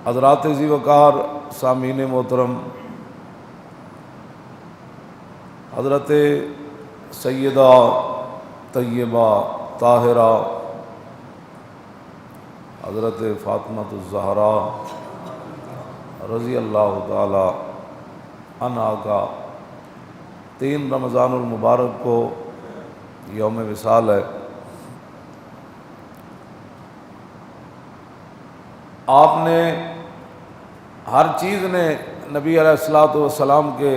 حضرات ذی وقار سامعین محترم، حضرت سیدہ طیبہ طاہرہ حضرت فاطمہ الزہرا رضی اللہ تعالی عنہا کا 3 رمضان المبارک کو یوم وصال ہے۔ آپ نے ہر چیز نے نبی علیہ الصلوۃ والسلام کے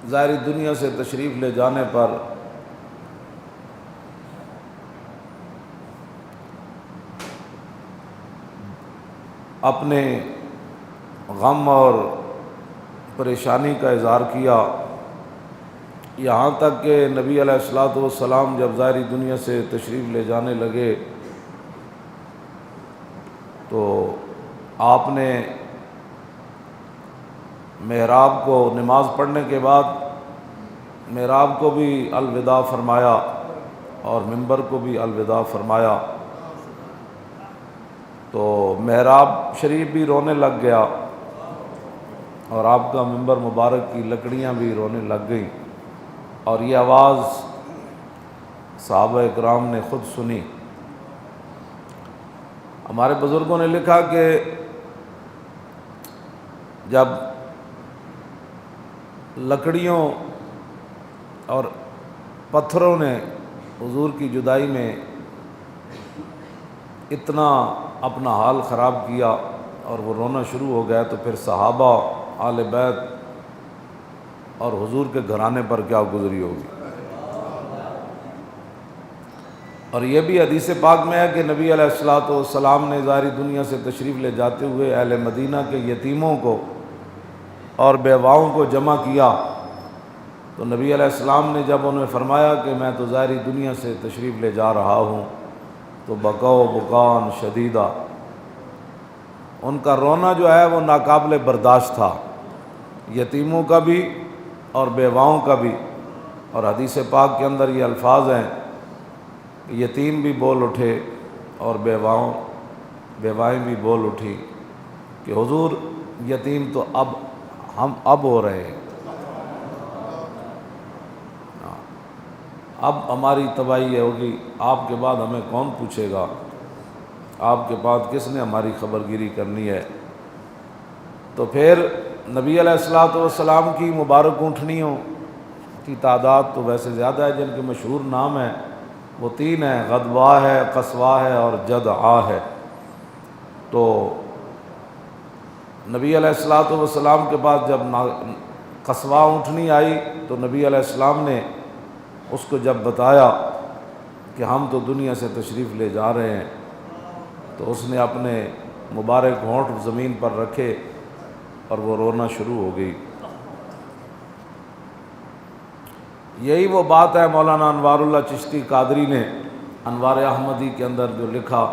ظاہری دنیا سے تشریف لے جانے پر اپنے غم اور پریشانی کا اظہار کیا، یہاں تک کہ نبی علیہ الصلوۃ والسلام جب ظاہری دنیا سے تشریف لے جانے لگے تو آپ نے محراب کو نماز پڑھنے کے بعد محراب کو بھی الوداع فرمایا اور منبر کو بھی الوداع فرمایا، تو محراب شریف بھی رونے لگ گیا اور آپ کا منبر مبارک کی لکڑیاں بھی رونے لگ گئیں، اور یہ آواز صحابہ اکرام نے خود سنی۔ ہمارے بزرگوں نے لکھا کہ جب لکڑیوں اور پتھروں نے حضور کی جدائی میں اتنا اپنا حال خراب کیا اور وہ رونا شروع ہو گیا، تو پھر صحابہ، آل بیت اور حضور کے گھرانے پر کیا گزری ہوگی۔ اور یہ بھی حدیث پاک میں ہے کہ نبی علیہ الصلوۃ والسلام نے ظاہری دنیا سے تشریف لے جاتے ہوئے اہل مدینہ کے یتیموں کو اور بیواؤں کو جمع کیا، تو نبی علیہ السلام نے جب انہیں فرمایا کہ میں تو ظاہری دنیا سے تشریف لے جا رہا ہوں، تو بکاؤ بکان شدیدہ، ان کا رونا جو ہے وہ ناقابل برداشت تھا، یتیموں کا بھی اور بیواؤں کا بھی۔ اور حدیث پاک کے اندر یہ الفاظ ہیں کہ یتیم بھی بول اٹھے اور بیوائیں بھی بول اٹھی کہ حضور یتیم تو ہم ہو رہے ہیں، اب ہماری تباہی ہوگی، آپ کے بعد ہمیں کون پوچھے گا، آپ کے بعد کس نے ہماری خبر گیری کرنی ہے۔ تو پھر نبی علیہ الصلوۃ والسلام کی مبارک اونٹنیوں کی تعداد تو ویسے زیادہ ہے، جن کے مشہور نام ہیں وہ 3 ہیں، غدوہ ہے، قصوہ ہے اور جدعا ہے۔ تو نبی علیہ الصلوۃ والسلام کے بعد جب قصوہ اونٹنی آئی تو نبی علیہ السلام نے اس کو جب بتایا کہ ہم تو دنیا سے تشریف لے جا رہے ہیں، تو اس نے اپنے مبارک ہونٹ زمین پر رکھے اور وہ رونا شروع ہو گئی۔ یہی وہ بات ہے مولانا انوار اللہ چشتی قادری نے انوار احمدی کے اندر جو لکھا،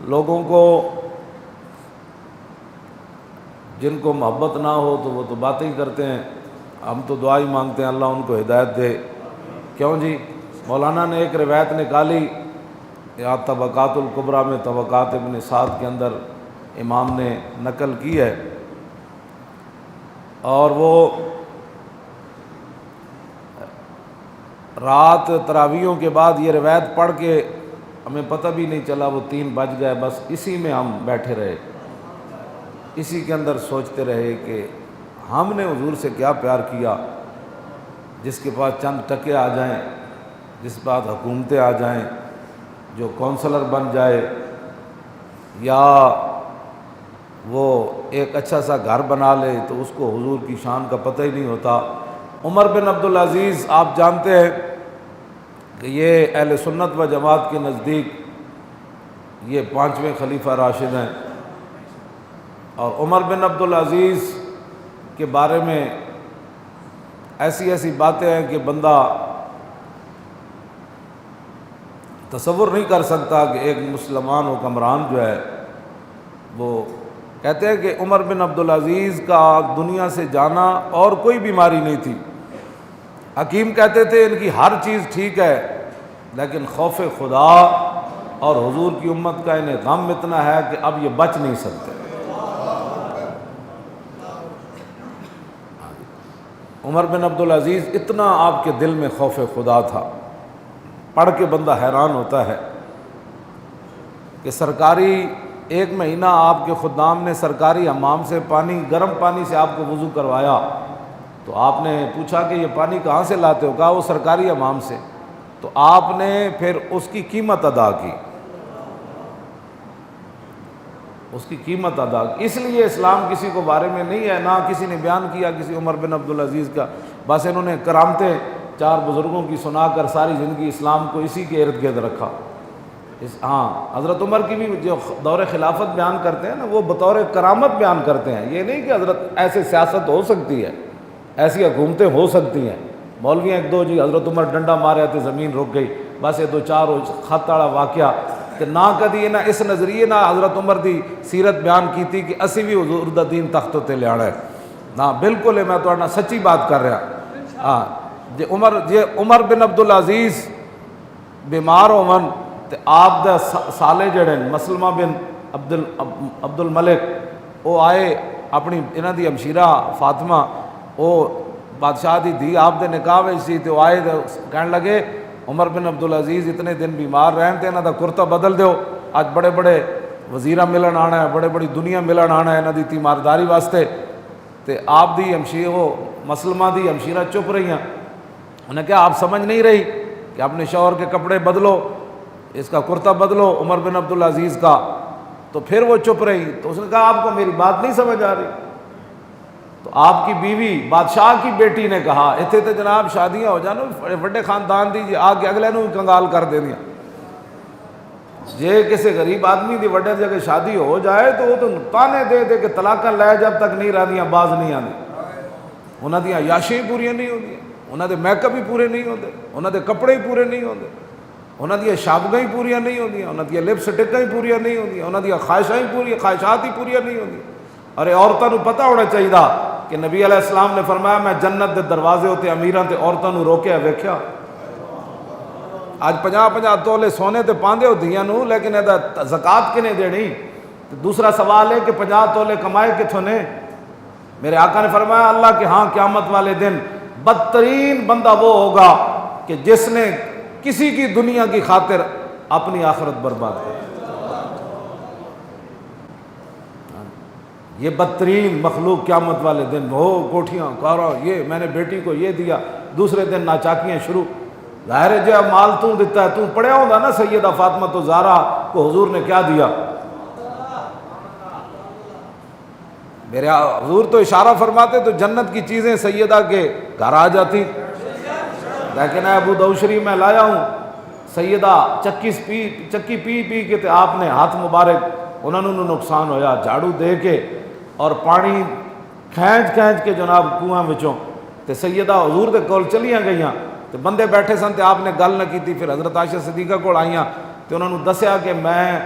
لوگوں کو جن کو محبت نہ ہو تو وہ تو باتیں ہی کرتے ہیں، ہم تو دعا ہی مانگتے ہیں اللہ ان کو ہدایت دے۔ کیوں جی؟ مولانا نے ایک روایت نکالی، یا طبقات الکبریٰ میں طبقات ابن سعد کے اندر امام نے نقل کی ہے، اور وہ رات تراویحوں کے بعد یہ روایت پڑھ کے ہمیں پتہ بھی نہیں چلا، وہ 3 بج گئے، بس اسی میں ہم بیٹھے رہے، اسی کے اندر سوچتے رہے کہ ہم نے حضور سے کیا پیار کیا، جس کے پاس چند ٹکے آ جائیں، جس کے پاس حکومتیں آ جائیں، جو کونسلر بن جائے، یا وہ ایک اچھا سا گھر بنا لے، تو اس کو حضور کی شان کا پتہ ہی نہیں ہوتا۔ عمر بن عبدالعزیز آپ جانتے ہیں کہ یہ اہل سنت و جماعت کے نزدیک یہ 5ویں خلیفہ راشد ہیں، اور عمر بن عبدالعزیز کے بارے میں ایسی باتیں ہیں کہ بندہ تصور نہیں کر سکتا کہ ایک مسلمان حکمران جو ہے، وہ کہتے ہیں کہ عمر بن عبدالعزیز کا دنیا سے جانا اور کوئی بیماری نہیں تھی، حکیم کہتے تھے ان کی ہر چیز ٹھیک ہے، لیکن خوف خدا اور حضور کی امت کا انہیں غم اتنا ہے کہ اب یہ بچ نہیں سکتے۔ عمر بن عبدالعزیز اتنا آپ کے دل میں خوف خدا تھا، پڑھ کے بندہ حیران ہوتا ہے کہ سرکاری ایک مہینہ آپ کے خدام نے سرکاری حمام سے پانی، گرم پانی سے آپ کو وضو کروایا، تو آپ نے پوچھا کہ یہ پانی کہاں سے لاتے ہو؟ کہا وہ سرکاری حمام سے۔ تو آپ نے پھر اس کی قیمت ادا کی، اس کی قیمت ادا کی۔ اس لیے اسلام کسی کو بارے میں نہیں ہے، نہ کسی نے بیان کیا کسی عمر بن عبدالعزیز کا، بس انہوں نے کرامتیں چار بزرگوں کی سنا کر ساری زندگی اسلام کو اسی کے ارد گرد رکھا۔ ہاں، حضرت عمر کی بھی جو دور خلافت بیان کرتے ہیں نا، وہ بطور کرامت بیان کرتے ہیں، یہ نہیں کہ حضرت ایسے سیاست ہو سکتی ہے، ایسی حکومتیں ہو سکتی ہیں۔ مولوی ایک دو جی حضرت عمر ڈنڈا مارے تھے زمین رک گئی، بس یہ دو چار خط والا واقعہ، کہ نہ کدی نہ اس نظریے نہ حضرت عمر دی سیرت بیان کی تھی کہ اسی بھی حضور دا دین تخت تے لیانا ہے، نہ بالکل ہے، میں تو سچی بات کر رہا۔ ہاں جی عمر بن عبدالعزیز بیمار ہون تے آپ دا سالے جڑے مسلمہ بن عبد الملک وہ آئے، اپنی انہاں دی ہمشیرہ فاطمہ وہ بادشاہ دی دھی آپ دے نکاح وچ سی، تے وہ آئے کہنے لگے عمر بن عبدالعزیز اتنے دن بیمار رہن تے انہاں دا کرتا بدل دیو، اج بڑے بڑے وزیراں ملن آنا ہے، بڑے بڑی دنیا ملن آنا ہے انہاں دی تیمارداری واسطے۔ تے آپ دی ہمشیرہ وہ مسلمہ دی ہمشیرہ چپ رہی ہیں، انہیں کہا آپ سمجھ نہیں رہی کہ اپنے شوہر کے کپڑے بدلو، اس کا کرتا بدلو عمر بن عبدالعزیز کا، تو پھر وہ چپ رہی۔ تو اس نے کہا آپ کو میری بات نہیں سمجھ آ رہی؟ تو آپ کی بیوی بادشاہ کی بیٹی نے کہا اتنے تو جناب شادیاں ہو جانا بڑے خاندان دی جی آ کے اگلے نو کنگال کر دے دیا، جے کسی غریب آدمی دی وڈے جگہ شادی ہو جائے تو وہ تو تانے دے دے کہ طلاقاں لے جب تک نہیں رہدیاں باز نہیں آتی، انہاں دی عیاشیاں پوریاں نہیں ہوندیاں، انہاں دے میک اپ ہی پورے نہیں ہوندے، انہاں دے کپڑے ہی پورے نہیں ہوندے، انہاں دی شابگاں ہی پوریاں نہیں ہوندیاں، انہاں دی لپسٹکاں ہی پوریاں نہیں ہوندیاں، انہاں دی خواہشات ہی پوریاں نہیں ہوندیاں۔ ارے عورتوں پتہ ہونا چاہیے کہ نبی علیہ السلام نے فرمایا میں جنت دے دروازے ہوتے امیراں تے عورتوں روکیا ویکھیا۔ آج 50 تولے سونے تے پاندے ہو دھیاں نو، لیکن ادا زکوٰۃ کنے دینی؟ دوسرا سوال ہے کہ 50 تولے کمائے کتھوں نے؟ میرے آقا نے فرمایا اللہ کے ہاں قیامت والے دن بدترین بندہ وہ ہوگا کہ جس نے کسی کی دنیا کی خاطر اپنی آخرت برباد کر، یہ بدترین مخلوق قیامت والے دن ہو، کوٹھیاں کارا، یہ میں نے بیٹی کو یہ دیا، دوسرے دن ناچاکیاں شروع۔ ظاہر ہے جو مال تو دیتا ہے، تو پڑھیا ہوگا نا سیدہ فاطمہ تو زہرا کو حضور نے کیا دیا؟ میرے حضور تو اشارہ فرماتے تو جنت کی چیزیں سیدہ کے گھر آ جاتی، لیکن ابو داؤد شریف میں لایا ہوں سیدہ چکی پی کے تے آپ نے ہاتھ مبارک انہوں نے نقصان ہویا، جھاڑو دے کے اور پانی کھینچ کے جناب کنواں وچوں تے سیدہ حضور دے کول چلیاں گئیاں، تے بندے بیٹھے سن تے آپ نے گل نہ کیتی۔ پھر حضرت عائشہ صدیقہ کول آئیاں تے انہوں نے دسیا کہ میں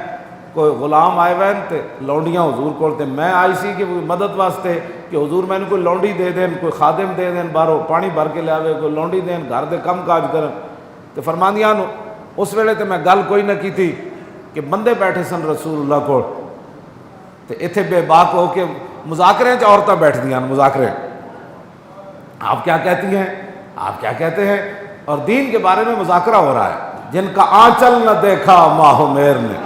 کوئی غلام آئے ہوئے تے لونڈیاں حضور کول تے میں آئی سی کہ مدد واسطے کہ حضور میں نے کوئی لونڈی دے دین، کوئی خادم دے دین، باہروں پانی بھر کے لے آوے، کوئی لونڈی دین، گھر دے کم کاج کرن۔ تے فرماندیاں اس ویلے تے میں گل کوئی نہ کیتی کہ بندے بیٹھے سن رسول اللہ کو تے ایتھے بے باک ہو کے مذاکرے چ عورتیں بیٹھ دیاں مذاکرے، آپ کیا کہتی ہیں، آپ کیا کہتے ہیں، اور دین کے بارے میں مذاکرہ ہو رہا ہے۔ جن کا آنچل نہ دیکھا ماہ و مہر نے،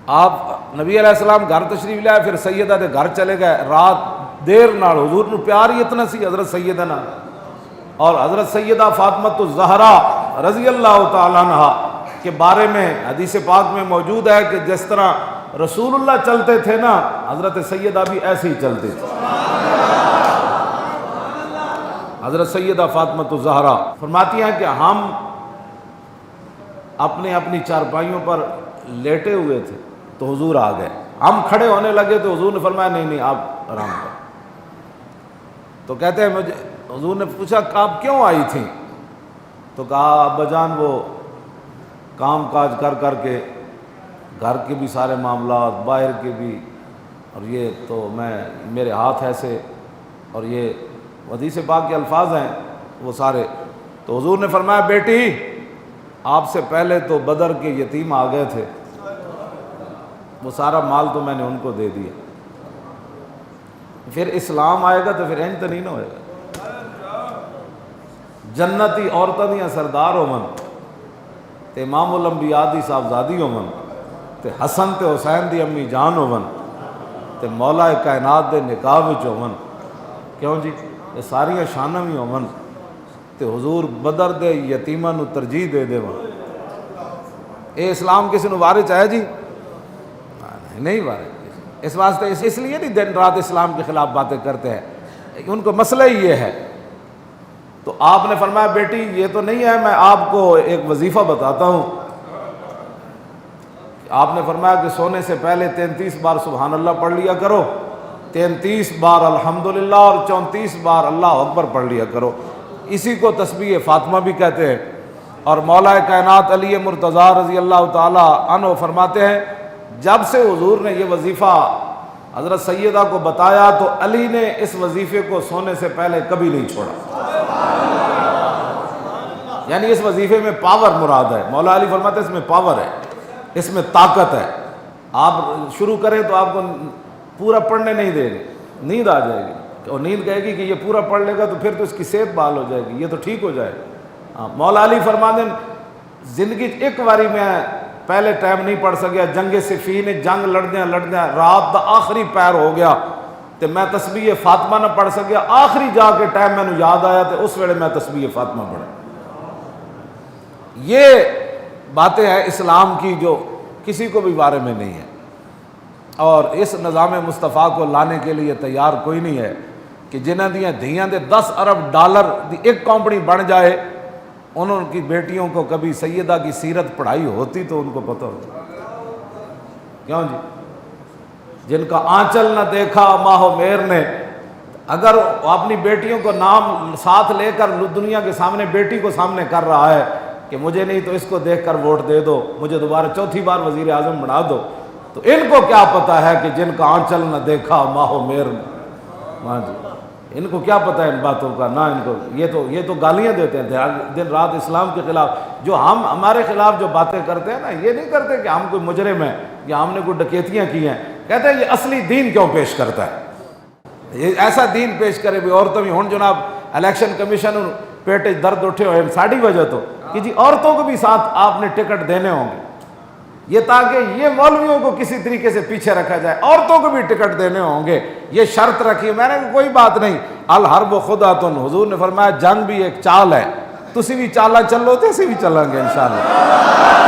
آپ نبی علیہ السلام گھر تشریف لائے، پھر سیدہ دے گھر چلے گئے، رات دیر نال حضور نو پیار ہی اتنا سی حضرت سیدہ نال، اور حضرت سیدہ فاطمہ الزہرا رضی اللہ تعالیٰ عنہ کے بارے میں حدیث پاک میں موجود ہے کہ جس طرح رسول اللہ چلتے تھے نا، حضرت سیدہ بھی ایسے ہی چلتے تھے۔ حضرت سیدہ فاطمہ الزہرا فرماتی ہیں کہ ہم اپنی چارپائیوں پر لیٹے ہوئے تھے تو حضور آ گئے، ہم کھڑے ہونے لگے تو حضور نے فرمایا نہیں آپ آرام کریں۔ تو کہتے ہیں مجھے حضور نے پوچھا کہ آپ کیوں آئی تھیں؟ تو کہا ابا جان وہ کام کاج کر کے گھر کے بھی سارے معاملات، باہر کے بھی، اور یہ تو میرے ہاتھ ایسے، اور یہ حدیث پاک کے الفاظ ہیں وہ سارے۔ تو حضور نے فرمایا بیٹی آپ سے پہلے تو بدر کے یتیم آ گئے تھے، وہ سارا مال تو میں نے ان کو دے دیا، پھر اسلام آئے گا تو پھر انج تو نہیں نہ ہوئے گا۔ جنتی عورتاں دیاں سردار ہوون تے امام الانبیاء دی صاحبزادی ہوون تے حسن تے حسین دی امی جان ہوون تے مولا کائنات دے نکاح وچ ہون، کیوں جی یہ ساریاں شاناں بھی ہون تے حضور بدر دے یتیماں نو ترجیح دے دیون، اے اسلام کسی نو وارث ہے جی؟ نہیں وارث۔ اس واسطے اس لیے نہیں دن رات اسلام کے خلاف باتیں کرتے ہیں، ان کو مسئلہ ہی یہ ہے۔ تو آپ نے فرمایا بیٹی یہ تو نہیں ہے، میں آپ کو ایک وظیفہ بتاتا ہوں۔ آپ نے فرمایا کہ سونے سے پہلے 33 بار سبحان اللہ پڑھ لیا کرو، 33 بار الحمدللہ اور 34 بار اللہ اکبر پڑھ لیا کرو، اسی کو تسبیح فاطمہ بھی کہتے ہیں۔ اور مولا کائنات علی مرتضیٰ رضی اللہ تعالی عنہ فرماتے ہیں جب سے حضور نے یہ وظیفہ حضرت سیدہ کو بتایا تو علی نے اس وظیفے کو سونے سے پہلے کبھی نہیں چھوڑا، یعنی اس وظیفے میں پاور مراد ہے۔ مولا علی فرماتے ہیں اس میں پاور ہے، اس میں طاقت ہے، آپ شروع کریں تو آپ کو پورا پڑھنے نہیں دے گے، نیند آ جائے گی، اور نیند کہے گی کہ یہ پورا پڑھ لے گا تو پھر تو اس کی صحت بحال ہو جائے گی، یہ تو ٹھیک ہو جائے گا۔ مولا علی فرماتے ہیں زندگی ایک باری میں پہلے ٹائم نہیں پڑھ سکیا، جنگ صفین جنگ لڑدیاں رات دا آخری پیر ہو گیا تو میں تسبیح فاطمہ نہ پڑھ سکیا، آخری جا کے ٹائم میں نے یاد آیا تو اس ویلے میں تسبیح فاطمہ پڑھا۔ یہ باتیں ہیں اسلام کی جو کسی کو بھی بارے میں نہیں ہے، اور اس نظام مصطفیٰ کو لانے کے لیے تیار کوئی نہیں ہے کہ جنہاں دیاں دھیاں دے 10 ارب ڈالر دی ایک کمپنی بن جائے، انہوں کی بیٹیوں کو کبھی سیدہ کی سیرت پڑھائی ہوتی تو ان کو پتہ ہوتا، کیوں جی؟ جن کا آنچل نہ دیکھا ماہ و میر نے، اگر اپنی بیٹیوں کو نام ساتھ لے کر دنیا کے سامنے بیٹی کو سامنے کر رہا ہے کہ مجھے نہیں تو اس کو دیکھ کر ووٹ دے دو، مجھے دوبارہ چوتھی بار وزیر اعظم بنا دو، تو ان کو کیا پتہ ہے کہ جن کا آنچل نہ دیکھا ماہ و میر نے، ہاں جی، ان کو کیا پتہ ہے ان باتوں کا، نہ ان کو یہ تو گالیاں دیتے ہیں دن رات اسلام کے خلاف، جو ہمارے خلاف جو باتیں کرتے ہیں نا، یہ نہیں کرتے کہ ہم کوئی مجرم ہیں یا ہم نے کوئی ڈکیتیاں کی ہیں، کہتے ہیں یہ اصلی دین کیوں پیش کرتا ہے، یہ ایسا دین پیش کرے بھی عورتوں بھی ہوں جناب الیکشن کمیشن پیٹے درد اٹھے ہوئے ساڑی وجہ تو کہ جی عورتوں کو بھی ساتھ آپ نے ٹکٹ دینے ہوں گے، یہ تاکہ یہ مولویوں کو کسی طریقے سے پیچھے رکھا جائے، عورتوں کو بھی ٹکٹ دینے ہوں گے، یہ شرط رکھی۔ میں نے کوئی بات نہیں، الحرب خدعۃ، حضور نے فرمایا جنگ بھی ایک چال ہے، تسی بھی چالا چلو تے اسی بھی چلیں گے انشاءاللہ۔